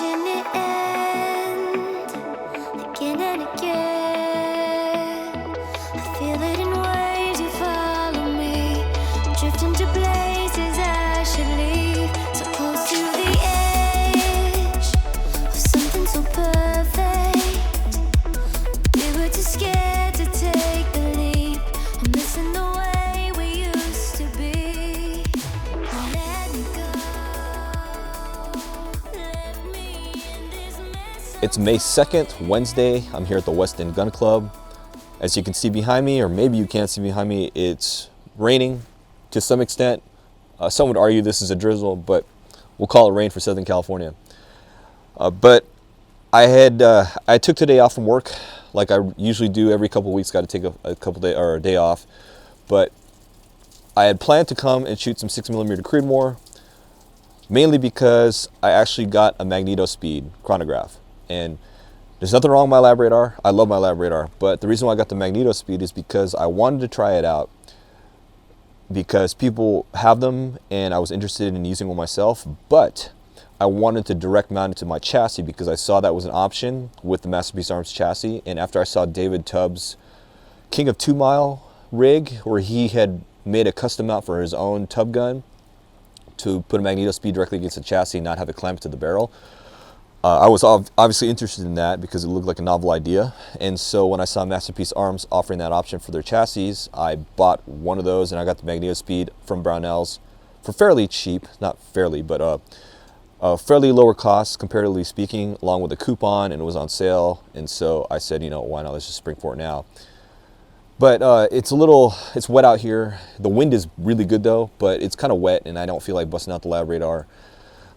watching it end again and again. I feel it in waves, you follow me, drifting to places I should leave, so close to the edge of something so perfect. We were too scared to take the leap. I'm missing the way we used to be. Let me go. Let me in this mess. It's May 2nd, Wednesday. I'm here at the West End Gun Club. As you can see behind me, or maybe you can't see behind me, it's raining to some extent. Some would argue this is a drizzle, but we'll call it rain for Southern California. But I took today off from work, like I usually do every couple of weeks. Got to take a day off. But I had planned to come and shoot some 6mm Creedmoor, mainly because I actually got a magneto speed chronograph, and there's nothing wrong with my lab radar. I love my lab radar, but the reason why I got the magneto speed is because I wanted to try it out, because people have them and I was interested in using one myself, but I wanted to direct mount it to my chassis because I saw that was an option with the Masterpiece Arms chassis. And after I saw David Tubbs' King of 2 Mile rig, where he had made a custom mount for his own tub gun to put a magneto speed directly against the chassis and not have it clamped to the barrel, I was obviously interested in that because it looked like a novel idea. And so when I saw Masterpiece Arms offering that option for their chassis, I bought one of those and I got the magneto speed from Brownells for fairly cheap, not fairly, but fairly lower cost comparatively speaking, along with a coupon, and it was on sale. And so I said, you know, why not, let's just spring for it now. But it's wet out here. The wind is really good though, but it's kind of wet and I don't feel like busting out the lab radar,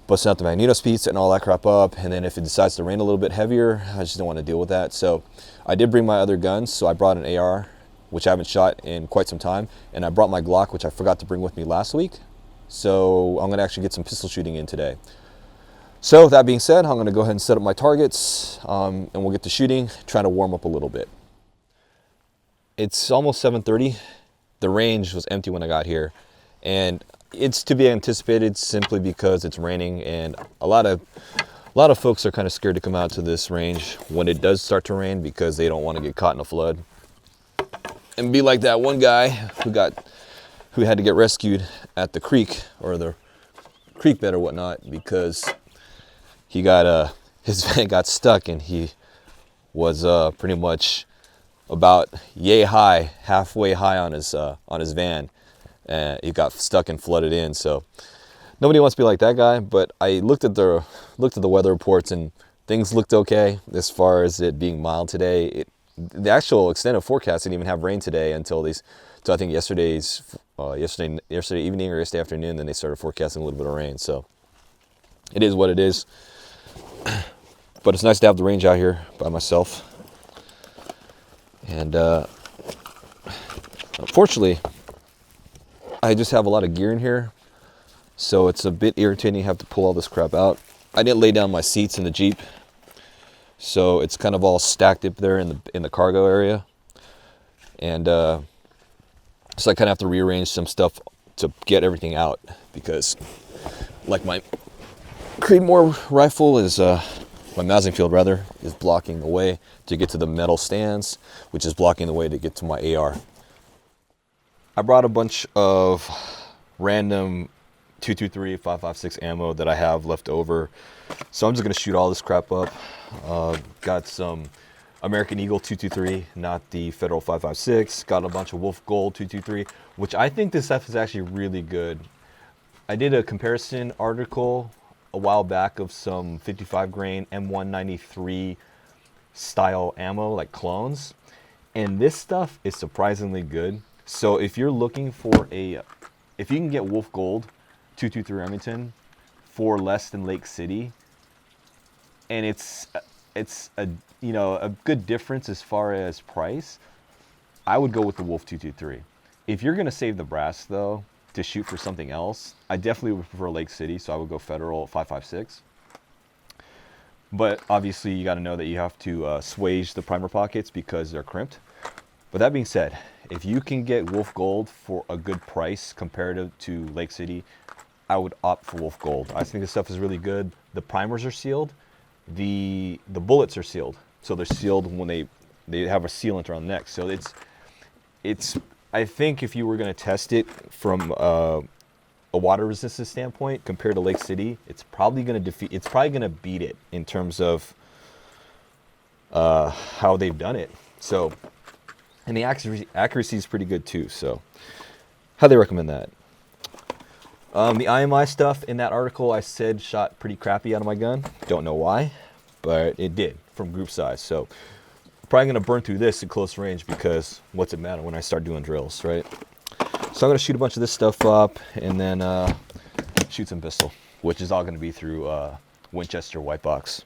busting out the magneto speeds and all that crap up. And then if it decides to rain a little bit heavier, I just don't want to deal with that. So I did bring my other guns. So I brought an AR, which I haven't shot in quite some time. And I brought my Glock, which I forgot to bring with me last week. So I'm going to actually get some pistol shooting in today. So that being said, I'm going to go ahead and set up my targets and we'll get to shooting, trying to warm up a little bit. It's almost 7:30. The range was empty when I got here, and it's to be anticipated simply because it's raining, and a lot of folks are kind of scared to come out to this range when it does start to rain because they don't want to get caught in a flood and be like that one guy who had to get rescued at the creek, or the creek bed or whatnot, because he got his van got stuck and he was pretty much about yay high, halfway high on his van, and he got stuck and flooded in. So nobody wants to be like that guy. But I looked at the weather reports and things looked okay as far as it being mild today. The actual extended forecast didn't even have rain today until I think yesterday evening or yesterday afternoon. Then they started forecasting a little bit of rain. So it is what it is. But it's nice to have the range out here by myself. And unfortunately, I just have a lot of gear in here, so it's a bit irritating to have to pull all this crap out. I didn't lay down my seats in the Jeep, so it's kind of all stacked up there in the cargo area. And so I kind of have to rearrange some stuff to get everything out, because like my Creedmoor rifle is my Massingfield rather is blocking the way to get to the metal stands, which is blocking the way to get to my AR. I brought a bunch of random 223, 5.56 ammo that I have left over, so I'm just gonna shoot all this crap up. Got some American Eagle 223, not the Federal 5.56. Got a bunch of Wolf Gold 223, which I think this stuff is actually really good. I did a comparison article a while back of some 55 grain M193 style ammo, like clones, and this stuff is surprisingly good. So if you're looking for if you can get Wolf Gold 223 Remington for less than Lake City, and it's a a good difference as far as price, I would go with the Wolf 223. If you're gonna save the brass though to shoot for something else, I definitely would prefer Lake City, so I would go Federal 5.56. But obviously you got to know that you have to swage the primer pockets because they're crimped. But that being said, if you can get Wolf Gold for a good price comparative to Lake City, I would opt for Wolf Gold. I think this stuff is really good. The primers are sealed, the bullets are sealed. So they're sealed when they have a sealant around the neck. So it's I think if you were going to test it from a water resistance standpoint compared to Lake City, it's probably going to beat it in terms of how they've done it. So, and the accuracy is pretty good too. So, highly recommend that. The IMI stuff in that article I said shot pretty crappy out of my gun. Don't know why, but it did from group size. So, probably going to burn through this at close range because what's it matter when I start doing drills, right? So I'm going to shoot a bunch of this stuff up and then shoot some pistol, which is all going to be through Winchester white box.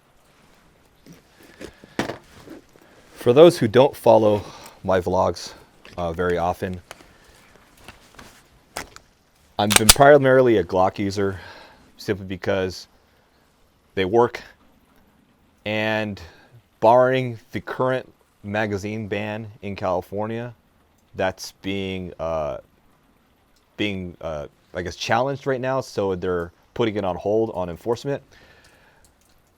For those who don't follow my vlogs very often, I've been primarily a Glock user simply because they work, and barring the current magazine ban in California that's being I guess challenged right now, so they're putting it on hold on enforcement.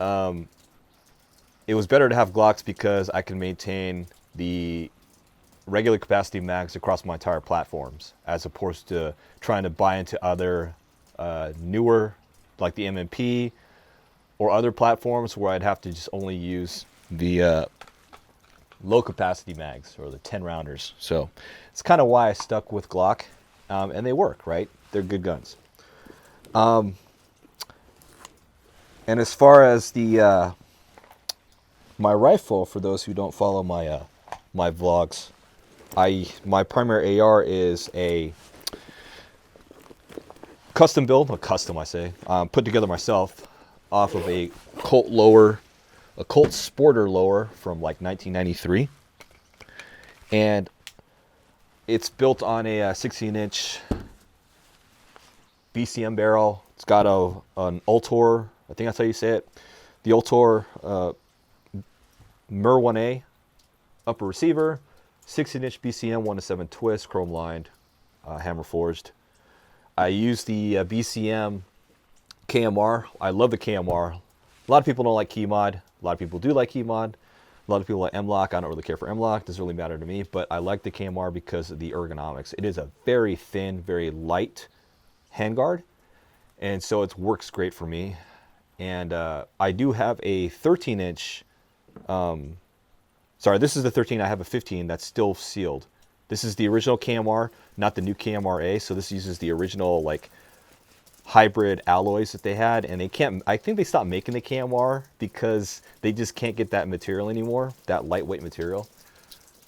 It was better to have Glocks because I can maintain the regular capacity mags across my entire platforms, as opposed to trying to buy into other newer, like the MMP or other platforms where I'd have to just only use the low capacity mags or the 10 rounders. So it's kind of why I stuck with Glock, and they work, right? They're good guns. And as far as the my rifle, for those who don't follow my my vlogs, my primary AR is a custom build, put together myself off of a Colt Sporter lower from like 1993, and it's built on a 16-inch BCM barrel. It's got an Ultor, I think that's how you say it, the Ultor MER 1A upper receiver, 16-inch BCM 1-7 twist, chrome lined, hammer forged. I use the BCM KMR. I love the KMR. A lot of people don't like key mod. A lot of people do like key mod. A lot of people like M-Lock. I don't really care for M-Lock. Doesn't really matter to me, but I like the KMR because of the ergonomics. It is a very thin, very light handguard, and so it works great for me. And I do have a 13-inch, sorry, this is the 13. I have a 15 that's still sealed. This is the original KMR, not the new KMR-A, so this uses the original, like, hybrid alloys that they had, and I think they stopped making the KMR because they just can't get that material anymore, that lightweight material.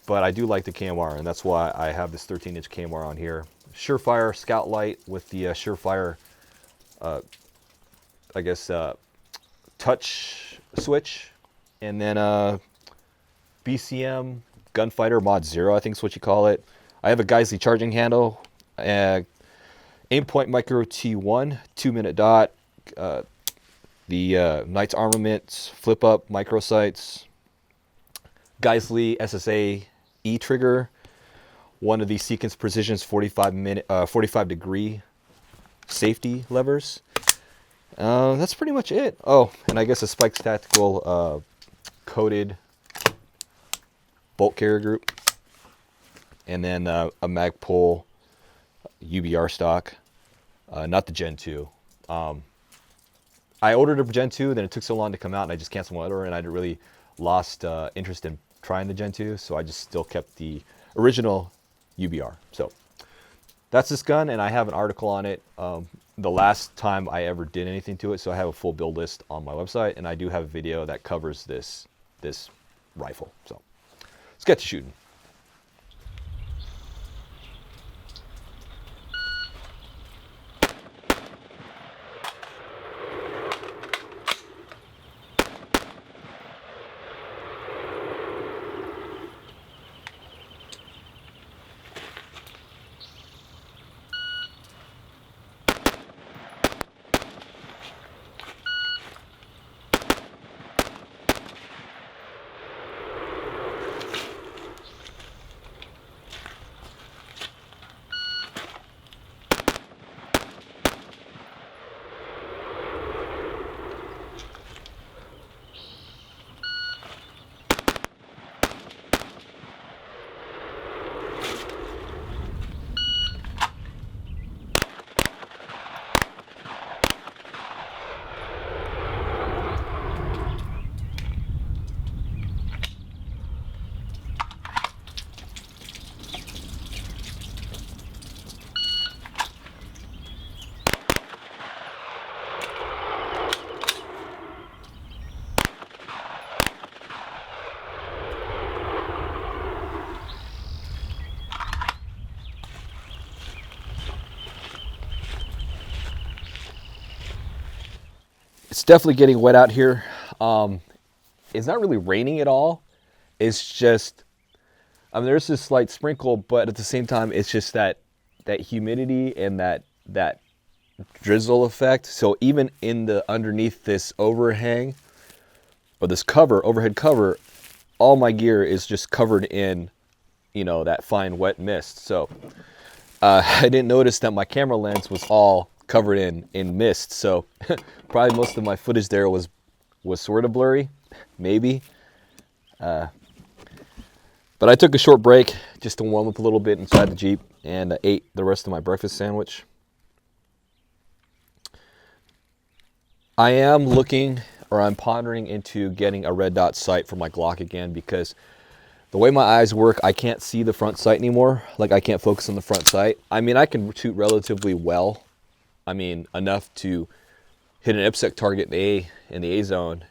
But I do like the KMR, and that's why I have this 13-inch KMR on here. Surefire Scout Light with the Surefire, I guess, touch switch, and then BCM Gunfighter Mod 0, I think is what you call it. I have a Geisley charging handle, Aimpoint Micro T1, 2-minute dot, the Knights Armaments flip up micro sights, Geisley SSA E trigger, one of the Sequence Precision's 45 degree safety levers. That's pretty much it. Oh, and I guess a Spikes Tactical coated bolt carrier group, and then a Magpul UBR stock, not the Gen 2. I ordered a Gen 2, then it took so long to come out, and I just canceled my order, and I really lost interest in trying the Gen 2, so I just still kept the original UBR. So that's this gun, and I have an article on it the last time I ever did anything to it, so I have a full build list on my website, and I do have a video that covers this rifle. So let's get to shooting. It's definitely getting wet out here. It's not really raining at all. It's just, I mean, there's this slight sprinkle, but at the same time, it's just that humidity and that drizzle effect. So even in the underneath this overhang or this overhead cover, all my gear is just covered in, you know, that fine wet mist. So I didn't notice that my camera lens was all covered in mist. So probably most of my footage there was sort of blurry, maybe. But I took a short break just to warm up a little bit inside the Jeep and ate the rest of my breakfast sandwich. I am looking, or I'm pondering into getting a red dot sight for my Glock again, because the way my eyes work, I can't see the front sight anymore. Like, I can't focus on the front sight. I mean, I can shoot relatively well. I mean, enough to hit an IPSEC target in the A zone.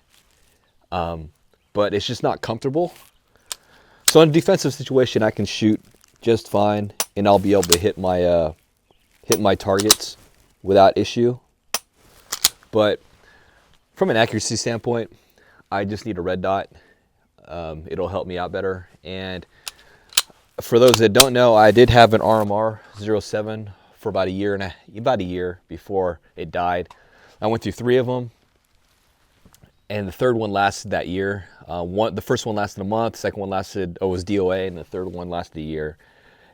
But it's just not comfortable. So in a defensive situation, I can shoot just fine, and I'll be able to hit my targets without issue. But from an accuracy standpoint, I just need a red dot. It'll help me out better. And for those that don't know, I did have an RMR 07 for about a year before it died. I went through 3 of them, and the third one lasted that year. The first one lasted a month, the second one was DOA, and the third one lasted a year.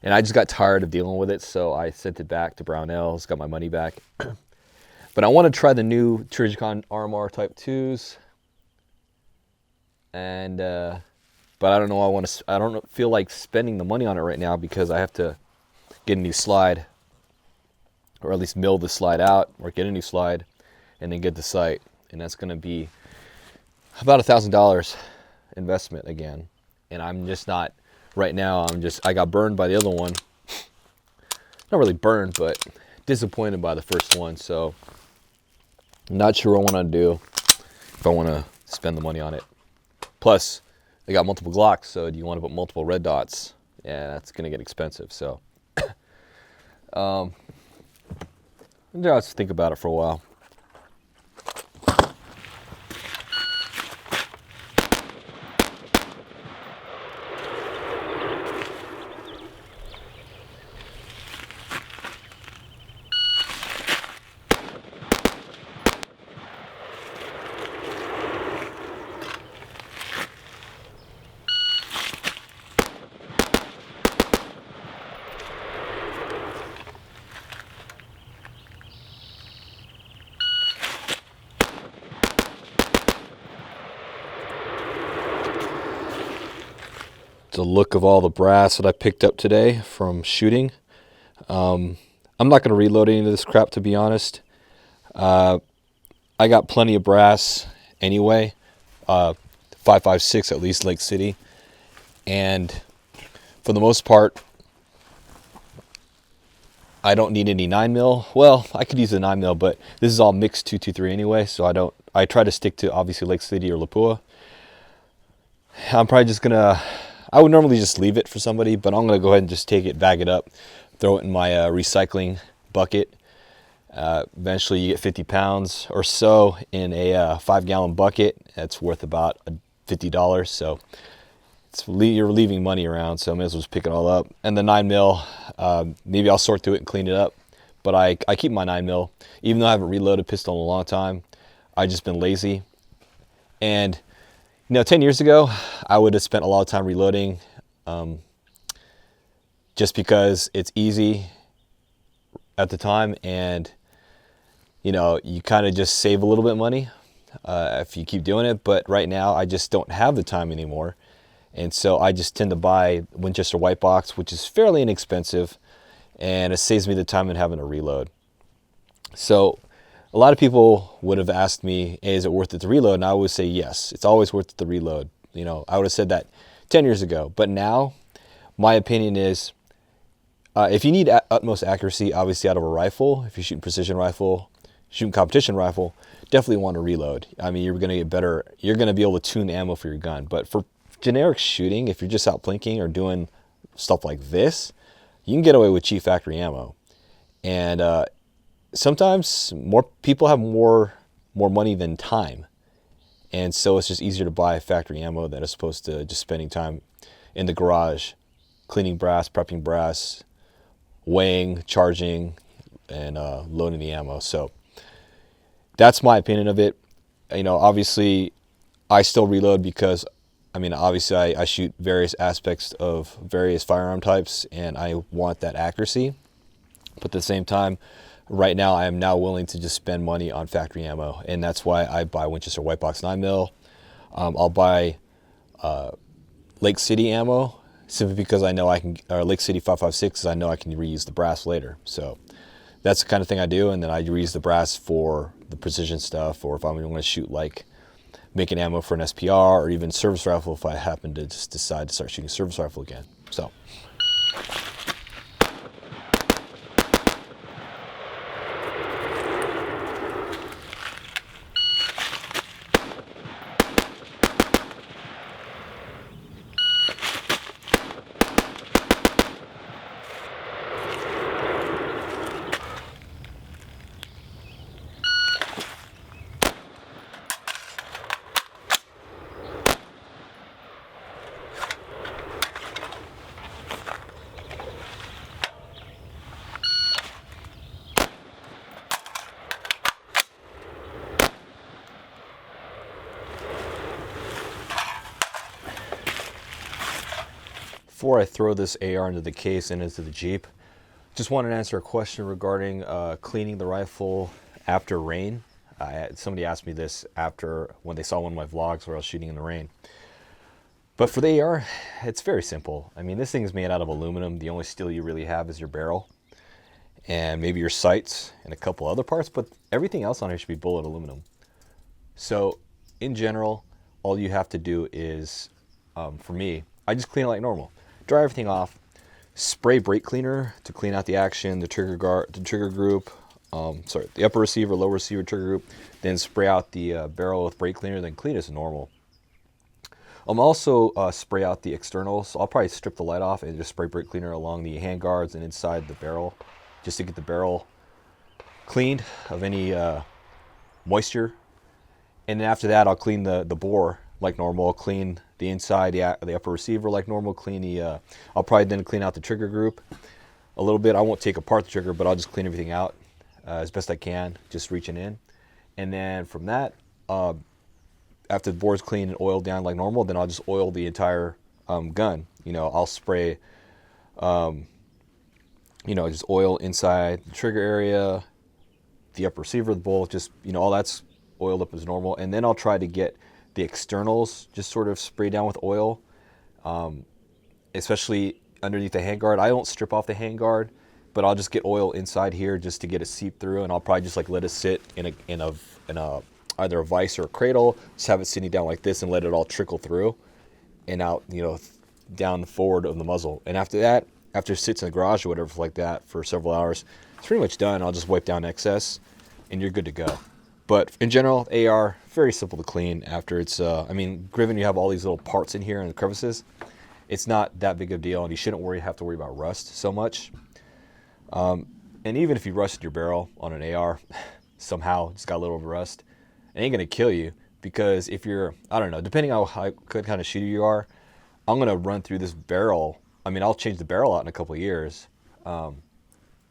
And I just got tired of dealing with it, so I sent it back to Brownells, got my money back. But I want to try the new Trijicon RMR Type 2s. And but I don't know. I don't feel like spending the money on it right now, because I have to get a new slide, or at least mill the slide out, or get a new slide, and then get the sight. And that's going to be about $1,000 investment again. And I'm just not right now. I got burned by the other one. Not really burned, but disappointed by the first one. So I'm not sure what I want to do, if I want to spend the money on it. Plus, they got multiple Glocks, so do you want to put multiple red dots? Yeah, that's going to get expensive. So I'll just think about it for a while. The look of all the brass that I picked up today from shooting. I'm not going to reload any of this crap, to be honest. I got plenty of brass anyway, 5.56 at least, Lake City, and for the most part, I don't need any 9mm. Well, I could use a 9mm, but this is all mixed 223 anyway, so I try to stick to obviously Lake City or Lapua. I'm probably just gonna. I would normally just leave it for somebody, but I'm going to go ahead and just take it, bag it up, throw it in my recycling bucket. Eventually you get 50 pounds or so in a 5-gallon bucket. That's worth about $50. So you're leaving money around, so I may as well just pick it all up. And the 9mm, maybe I'll sort through it and clean it up. But I keep my 9mm. Even though I haven't reloaded a pistol in a long time, I've just been lazy. And 10 years ago, I would have spent a lot of time reloading, just because it's easy at the time, and you kind of just save a little bit of money if you keep doing it. But right now, I just don't have the time anymore, and so I just tend to buy Winchester White Box, which is fairly inexpensive, and it saves me the time in having to reload. So a lot of people would have asked me, hey, is it worth it to reload? And I would say yes, it's always worth it to reload. I would have said that 10 years ago. But now, my opinion is, if you need utmost accuracy, obviously out of a rifle, if you're shooting precision rifle, shooting competition rifle, definitely want to reload. I mean, you're going to get better. You're going to be able to tune the ammo for your gun. But for generic shooting, if you're just out plinking or doing stuff like this, you can get away with cheap factory ammo. And sometimes more people have more more money than time. And so it's just easier to buy factory ammo than as opposed to just spending time in the garage, cleaning brass, prepping brass, weighing, charging, and loading the ammo. So that's my opinion of it. You know, obviously I still reload because, I mean, obviously I shoot various aspects of various firearm types and I want that accuracy. But at the same time, right now I am now willing to just spend money on factory ammo. And that's why I buy Winchester White Box 9mm. I'll buy Lake City ammo simply because I know I can, or Lake City 5.56, I know I can reuse the brass later. So that's the kind of thing I do. And then I reuse the brass for the precision stuff, or if I'm going to shoot like making ammo for an SPR or even service rifle if I happen to just decide to start shooting service rifle again. So. Before I throw this AR into the case and into the Jeep, just wanted to answer a question regarding cleaning the rifle after rain. Somebody asked me this after when they saw one of my vlogs where I was shooting in the rain. But for the AR, it's very simple. I mean, this thing is made out of aluminum. The only steel you really have is your barrel and maybe your sights and a couple other parts, but everything else on here should be bullet aluminum. So in general, all you have to do is, for me, I just clean it like normal. Dry everything off, spray brake cleaner to clean out the action, the trigger guard, the trigger group, the upper receiver, lower receiver trigger group, then spray out the barrel with brake cleaner, then clean as normal. Also spray out the externals. So I'll probably strip the light off and just spray brake cleaner along the hand guards and inside the barrel, just to get the barrel cleaned of any moisture. And then after that, I'll clean the bore like normal, clean the inside, the upper receiver like normal, clean the, I'll probably then clean out the trigger group a little bit. I won't take apart the trigger, but I'll just clean everything out as best I can, just reaching in. And then from that, after the bore's clean and oiled down like normal, then I'll just oil the entire gun. You know, I'll spray, just oil inside the trigger area, the upper receiver, the bolt, just, all that's oiled up as normal. And then I'll try to get the externals just sort of sprayed down with oil, especially underneath the handguard. I don't strip off the handguard, but I'll just get oil inside here just to get it seep through, and I'll probably just like let it sit in a either a vise or a cradle, just have it sitting down like this and let it all trickle through and out, down the forward of the muzzle. And after that, after it sits in the garage or whatever like that for several hours, it's pretty much done. I'll just wipe down excess and you're good to go. But in general, AR, very simple to clean after it's, given you have all these little parts in here and crevices, it's not that big of a deal, and you shouldn't have to worry about rust so much. And even if you rusted your barrel on an AR, somehow just got a little rust, it ain't gonna kill you, because if you're, I don't know, depending on how good kind of shooter you are, I'm gonna run through this barrel. I'll change the barrel out in a couple of years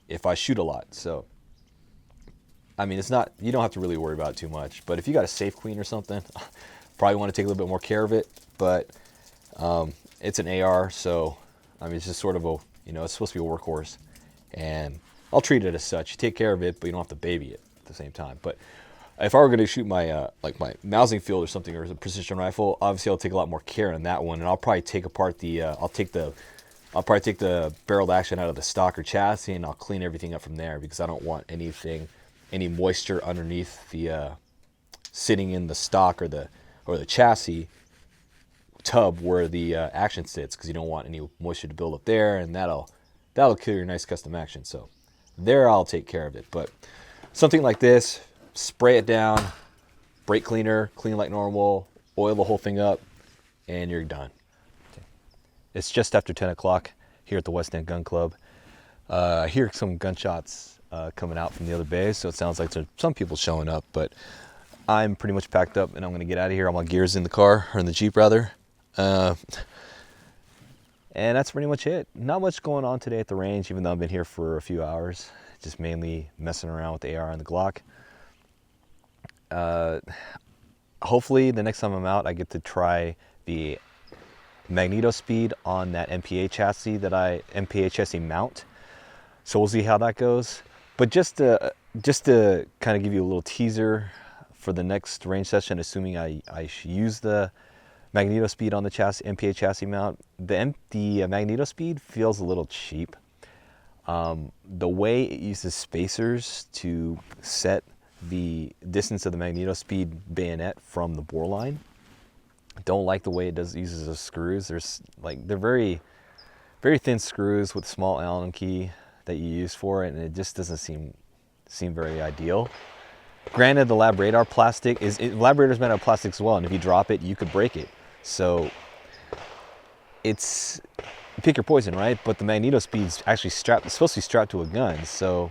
if I shoot a lot. So it's not, you don't have to really worry about it too much. But if you got a safe clean or something, probably want to take a little bit more care of it. But it's an AR, so it's just sort of a, it's supposed to be a workhorse, and I'll treat it as such. You take care of it, but you don't have to baby it at the same time. But if I were going to shoot my my Mousing field or something, or a precision rifle, obviously I'll take a lot more care on that one, and I'll probably take apart the I'll probably take the barreled action out of the stock or chassis, and I'll clean everything up from there, because I don't want any moisture underneath the sitting in the stock or the chassis tub where the action sits, because you don't want any moisture to build up there, and that'll kill your nice custom action. So there, I'll take care of it. But something like this, spray it down, brake cleaner, clean like normal, oil the whole thing up, and you're done. Okay. It's just after 10 o'clock here at the West End Gun Club. I hear some gunshots coming out from the other bays, so it sounds like there's some people showing up. But I'm pretty much packed up and I'm gonna get out of here. All my gear's in the car, or in the Jeep rather. And that's pretty much it. Not much going on today at the range, even though I've been here for a few hours. Just mainly messing around with the AR and the Glock. Hopefully the next time I'm out, I get to try the magneto speed on that MPA chassis mount. So we'll see how that goes. But just to kind of give you a little teaser for the next range session, assuming I use the magneto speed on the MPA chassis mount, the magneto speed feels a little cheap. The way it uses spacers to set the distance of the magneto speed bayonet from the bore line, I don't like the way it uses those screws. They're very, very thin screws with small Allen key that you use for it, and it just doesn't seem very ideal. Granted, the lab radar lab radar's made out of plastic as well, and if you drop it, you could break it. So it's pick your poison, right? But the magneto speed's actually supposed to be strapped to a gun, so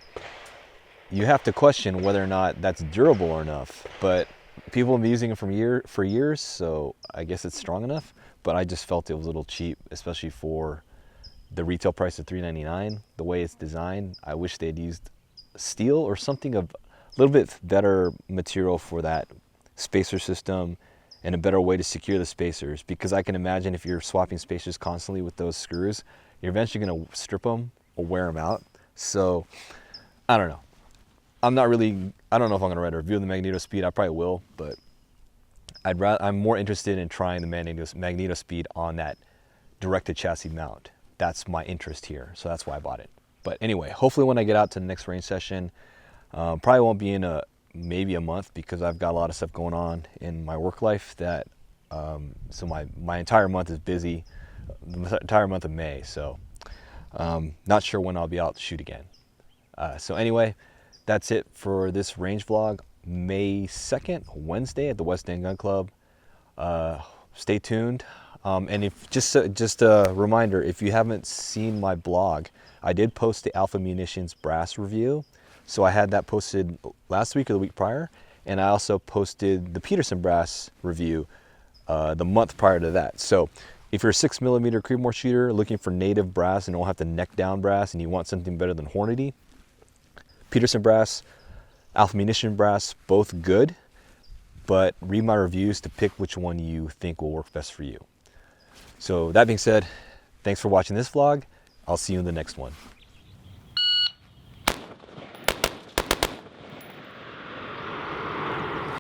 you have to question whether or not that's durable enough. But people have been using it for years, so I guess it's strong enough. But I just felt it was a little cheap, especially for the retail price of $3.99. The way it's designed, I wish they'd used steel or something of a little bit better material for that spacer system, and a better way to secure the spacers, because I can imagine if you're swapping spacers constantly with those screws, you're eventually going to strip them or wear them out. So I don't know. I don't know if I'm going to write a review of the magneto speed. I probably will, but I'm more interested in trying the magneto speed on that directed chassis mount. That's my interest here, so that's why I bought it. But anyway, hopefully when I get out to the next range session, probably won't be in maybe a month, because I've got a lot of stuff going on in my work life that so my entire month is busy, the entire month of May. So not sure when I'll be out to shoot again. So anyway, that's it for this range vlog. May 2nd, Wednesday at the West End Gun Club. Stay tuned. And if just a reminder, if you haven't seen my blog, I did post the Alpha Munitions brass review. So I had that posted last week or the week prior, and I also posted the Peterson brass review the month prior to that. So if you're a 6mm Creedmoor shooter looking for native brass and don't have to neck down brass, and you want something better than Hornady, Peterson brass, Alpha Munition brass, both good, but read my reviews to pick which one you think will work best for you. So that being said, thanks for watching this vlog. I'll see you in the next one.